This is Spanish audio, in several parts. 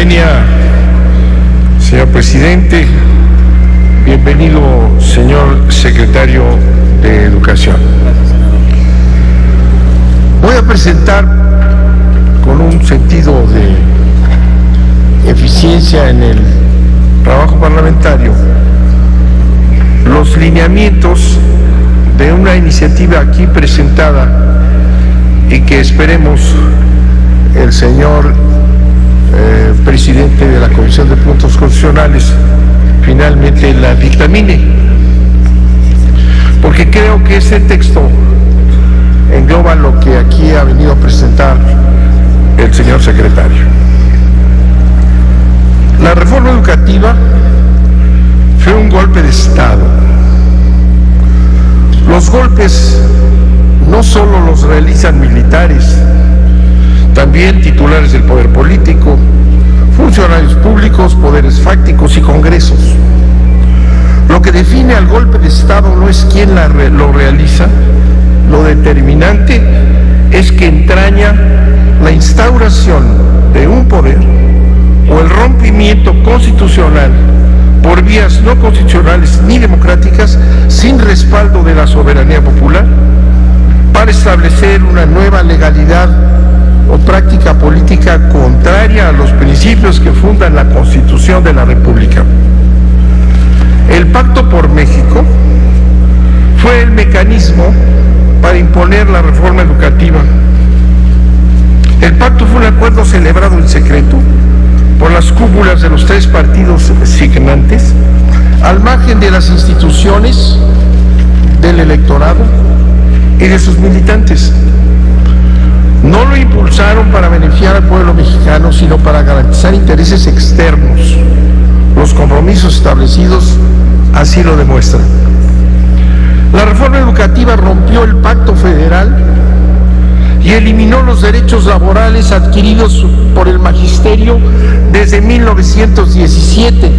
venia, señor presidente. Bienvenido, señor secretario de Educación. Gracias, senador. Voy a presentar, con un sentido de eficiencia en el trabajo parlamentario, los lineamientos de una iniciativa aquí presentada y que esperemos el señor presidente de la Comisión de Puntos Constitucionales finalmente la dictamine, porque creo que ese texto engloba lo que aquí ha venido a presentar el señor secretario. La reforma educativa fue un golpe de Estado. Los golpes no solo los realizan militares, también titulares del poder político, funcionarios públicos, poderes fácticos y congresos. Lo que define al golpe de Estado no es quién lo realiza, lo determinante es que entraña la instauración de un poder o el rompimiento constitucional por vías no constitucionales ni democráticas, sin respaldo de la soberanía popular, para establecer una nueva legalidad o práctica política contraria a los principios que fundan la Constitución de la República. El Pacto por México fue el mecanismo para imponer la reforma educativa. El pacto fue un acuerdo celebrado en secreto por las cúpulas de los tres partidos signantes, al margen de las instituciones, del electorado y de sus militantes. No lo impulsaron para beneficiar al pueblo mexicano, sino para garantizar intereses externos. Los compromisos establecidos así lo demuestran. La reforma educativa rompió el pacto federal y eliminó los derechos laborales adquiridos por el magisterio desde 1917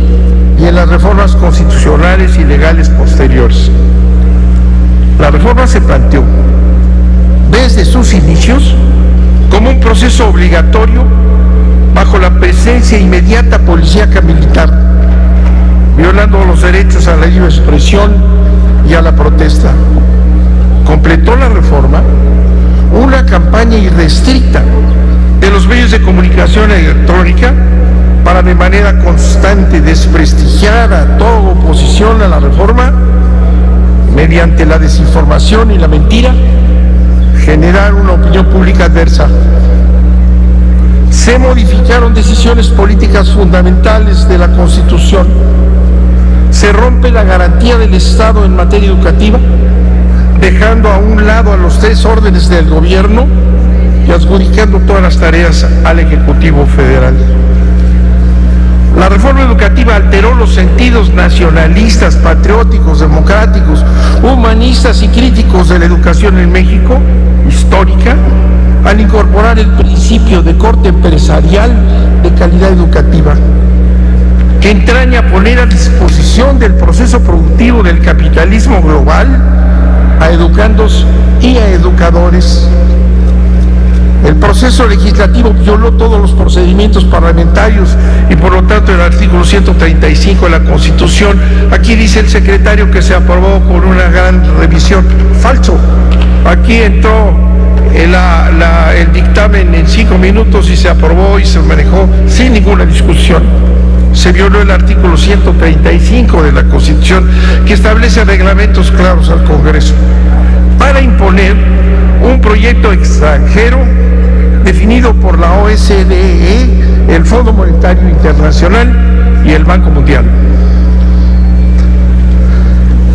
y en las reformas constitucionales y legales posteriores. La reforma se planteó desde sus inicios como un proceso obligatorio bajo la presencia inmediata policíaca militar, violando los derechos a la libre expresión y a la protesta. Completó la reforma una campaña irrestricta de los medios de comunicación electrónica para de manera constante desprestigiar a toda oposición a la reforma mediante la desinformación y la mentira, generar una opinión pública adversa. Se modificaron decisiones políticas fundamentales de la Constitución. Se rompe la garantía del Estado en materia educativa, dejando a un lado a los tres órdenes del gobierno y adjudicando todas las tareas al Ejecutivo Federal. La reforma educativa alteró los sentidos nacionalistas, patrióticos, democráticos, humanistas y críticos de la educación en México, histórica, al incorporar el principio de corte empresarial de calidad educativa, que entraña poner a disposición del proceso productivo del capitalismo global a educandos y a educadores. El proceso legislativo violó todos los procedimientos parlamentarios y por lo tanto el artículo 135 de la Constitución, aquí dice el secretario que se aprobó con una gran revisión. Falso. Aquí entró el dictamen en 5 minutos y se aprobó y se manejó sin ninguna discusión. Se violó el artículo 135 de la Constitución, que establece reglamentos claros al Congreso para imponer un proyecto extranjero definido por la OCDE, el Fondo Monetario Internacional y el Banco Mundial.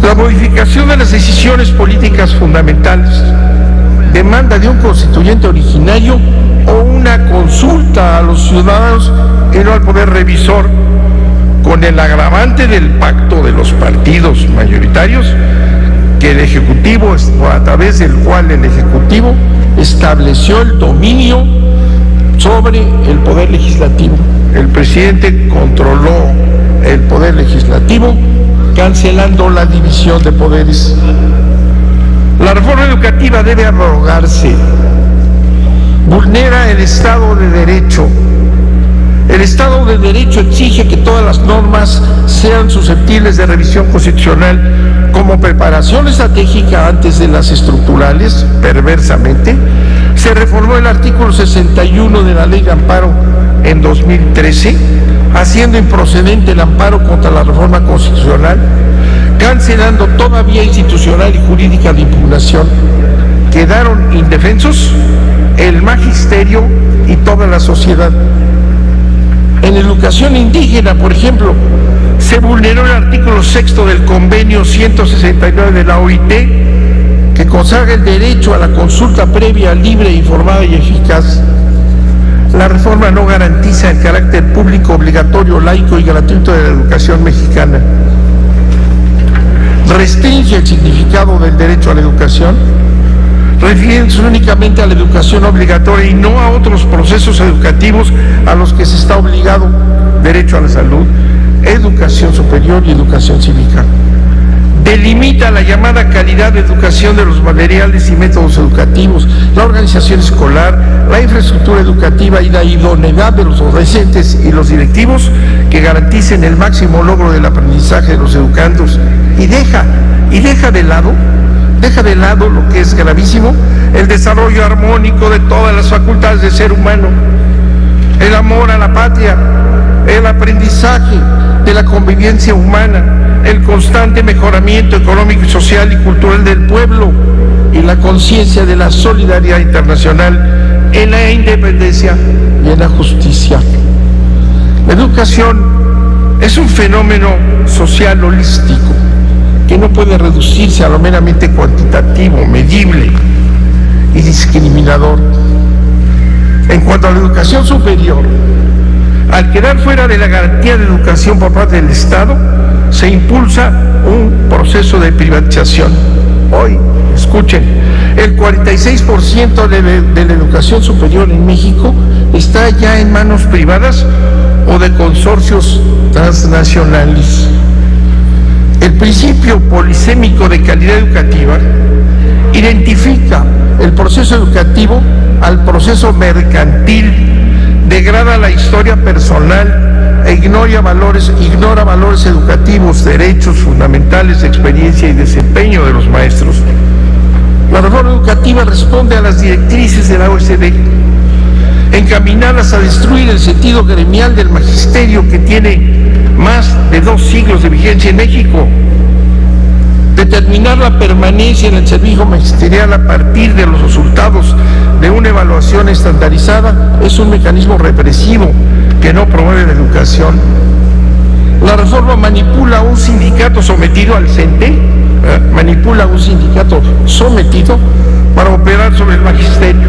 La modificación de las decisiones políticas fundamentales demanda de un constituyente originario o una consulta a los ciudadanos y no al poder revisor, con el agravante del pacto de los partidos mayoritarios, que el Ejecutivo, a través del cual el Ejecutivo estableció el dominio sobre el Poder Legislativo. El presidente controló el Poder Legislativo, cancelando la división de poderes. La reforma educativa debe abrogarse, vulnera el Estado de Derecho, El Estado de Derecho exige que todas las normas sean susceptibles de revisión constitucional como preparación estratégica antes de las estructurales. Perversamente, se reformó el artículo 61 de la Ley de Amparo en 2013, haciendo improcedente el amparo contra la reforma constitucional, cancelando toda vía institucional y jurídica de impugnación. Quedaron indefensos el magisterio y toda la sociedad. En educación indígena, por ejemplo, se vulneró el artículo 6 del convenio 169 de la OIT, que consagra el derecho a la consulta previa, libre, informada y eficaz. La reforma no garantiza el carácter público, obligatorio, laico y gratuito de la educación mexicana. Restringe el significado del derecho a la educación, refiriéndose únicamente a la educación obligatoria y no a otros procesos educativos a los que se está obligado: derecho a la salud, educación superior y educación cívica. Delimita la llamada calidad de educación de los materiales y métodos educativos, la organización escolar, la infraestructura educativa y la idoneidad de los docentes y los directivos que garanticen el máximo logro del aprendizaje de los educandos, y deja de lado lo que es gravísimo: el desarrollo armónico de todas las facultades del ser humano, el amor a la patria, el aprendizaje de la convivencia humana, el constante mejoramiento económico, social y cultural del pueblo y la conciencia de la solidaridad internacional en la independencia y en la justicia. La educación es un fenómeno social holístico que no puede reducirse a lo meramente cuantitativo, medible y discriminador. En cuanto a la educación superior, al quedar fuera de la garantía de educación por parte del Estado, se impulsa un proceso de privatización. Hoy, escuchen, el 46% de la educación superior en México está ya en manos privadas o de consorcios transnacionales. El principio polisémico de calidad educativa identifica el proceso educativo al proceso mercantil, degrada la historia personal e ignora valores educativos, derechos fundamentales, experiencia y desempeño de los maestros. La reforma educativa responde a las directrices de la OECD, encaminadas a destruir el sentido gremial del magisterio que tiene más de 2 siglos de vigencia en México. Determinar la permanencia en el servicio magisterial a partir de los resultados de una evaluación estandarizada es un mecanismo represivo que no promueve la educación. La reforma manipula a un sindicato sometido al CENTE, para operar sobre el magisterio.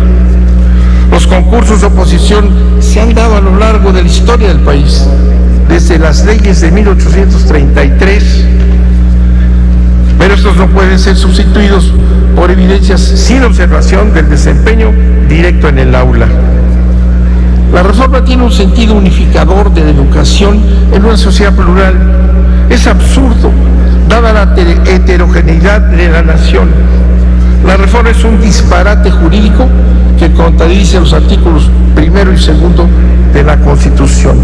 Los concursos de oposición se han dado a lo largo de la historia del país, desde las leyes de 1833, pero estos no pueden ser sustituidos por evidencias sin observación del desempeño directo en el aula. La reforma tiene un sentido unificador de la educación en una sociedad plural. Es absurdo, dada la heterogeneidad de la nación. La reforma es un disparate jurídico que contradice los artículos 1 y 2 de la Constitución.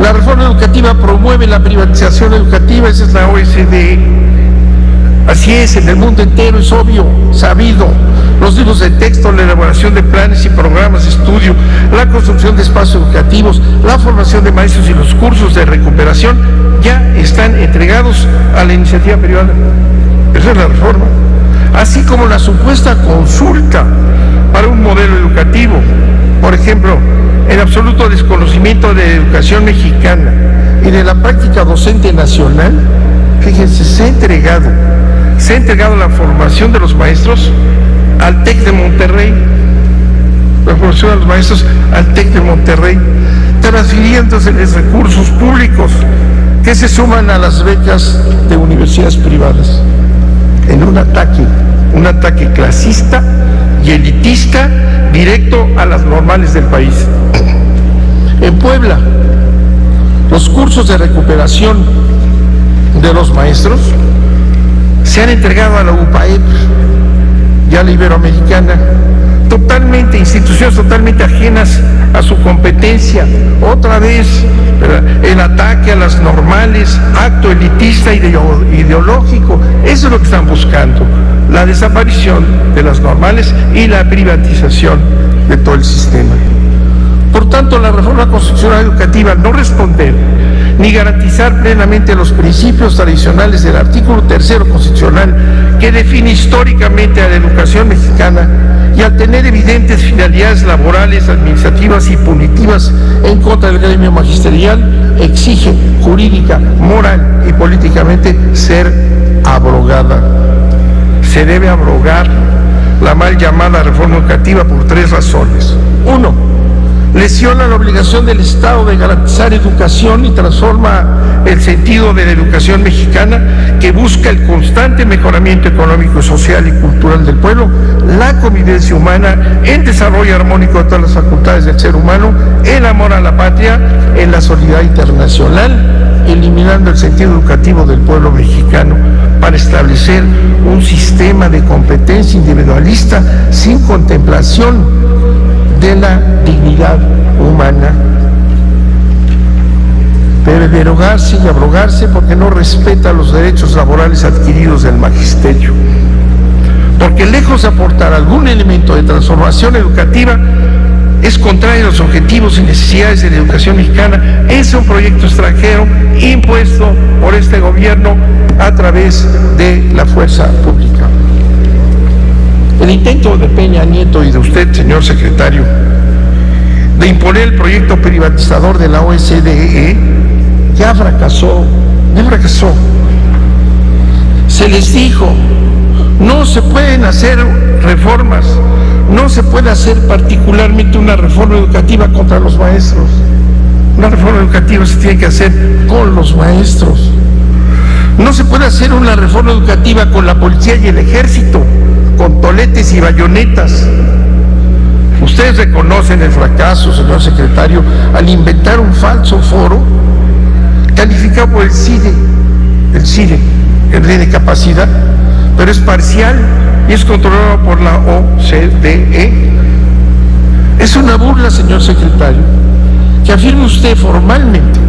La reforma educativa promueve la privatización educativa, esa es la OECD. Así es, en el mundo entero es obvio, sabido. Los libros de texto, la elaboración de planes y programas de estudio, la construcción de espacios educativos, la formación de maestros y los cursos de recuperación ya están entregados a la iniciativa privada. Esa es la reforma. Así como la supuesta consulta para un modelo educativo. Por ejemplo, el absoluto desconocimiento de la educación mexicana y de la práctica docente nacional. Fíjense, se ha entregado la formación de los maestros al TEC de Monterrey, transfiriéndoseles recursos públicos que se suman a las becas de universidades privadas, en un ataque clasista y elitista directo a las normales del país. En Puebla, los cursos de recuperación de los maestros se han entregado a la UPAEP y a la Iberoamericana, instituciones totalmente ajenas a su competencia. Otra vez, ¿verdad?, el ataque a las normales, acto elitista ideológico. Eso es lo que están buscando, la desaparición de las normales y la privatización de todo el sistema. Por tanto, la reforma constitucional educativa no responder ni garantizar plenamente los principios tradicionales del artículo 3º constitucional que define históricamente a la educación mexicana, y al tener evidentes finalidades laborales, administrativas y punitivas en contra del gremio magisterial, exige jurídica, moral y políticamente ser abrogada. Se debe abrogar la mal llamada reforma educativa por 3 razones. 1. Lesiona la obligación del Estado de garantizar educación y transforma el sentido de la educación mexicana, que busca el constante mejoramiento económico, social y cultural del pueblo, la convivencia humana, el desarrollo armónico de todas las facultades del ser humano, el amor a la patria, en la solidaridad internacional, eliminando el sentido educativo del pueblo mexicano para establecer un sistema de competencia individualista sin contemplación de la dignidad humana. Debe derogarse y abrogarse porque no respeta los derechos laborales adquiridos del magisterio. Porque lejos de aportar algún elemento de transformación educativa, es contrario a los objetivos y necesidades de la educación mexicana. Es un proyecto extranjero impuesto por este gobierno a través de la fuerza pública. El intento de Peña Nieto y de usted, señor secretario, de imponer el proyecto privatizador de la OSDE ya fracasó. Se les dijo, no se pueden hacer reformas, no se puede hacer particularmente una reforma educativa contra los maestros. Una reforma educativa se tiene que hacer con los maestros. No se puede hacer una reforma educativa con la policía y el ejército, con toletes y bayonetas. Ustedes reconocen el fracaso, señor secretario, al inventar un falso foro calificado por el CIDE, el de capacidad, pero es parcial y es controlado por la OCDE. Es una burla, señor secretario, que afirme usted formalmente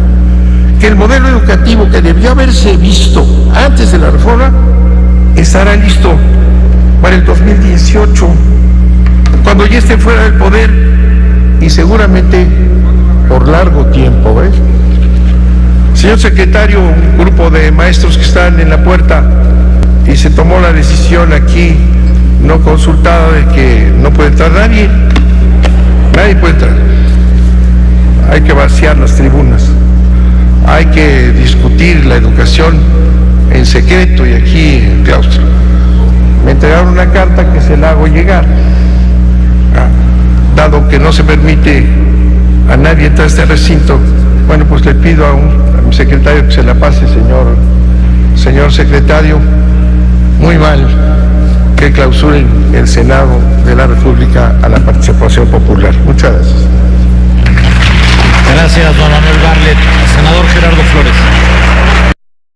que el modelo educativo que debió haberse visto antes de la reforma estará listo para el 2018, cuando ya esté fuera del poder, y seguramente por largo tiempo. Señor secretario, un grupo de maestros que están en la puerta, y se tomó la decisión aquí no consultada de que no puede entrar nadie puede entrar. Hay que vaciar las tribunas, hay que discutir la educación en secreto y aquí en claustro. Me entregaron una carta que se la hago llegar, dado que no se permite a nadie entrar a este recinto. Bueno, pues le pido a mi secretario que se la pase, señor secretario. Muy mal que clausuren el Senado de la República a la participación popular. Muchas gracias. Gracias, don Manuel Bartlett. Senador Gerardo Flores.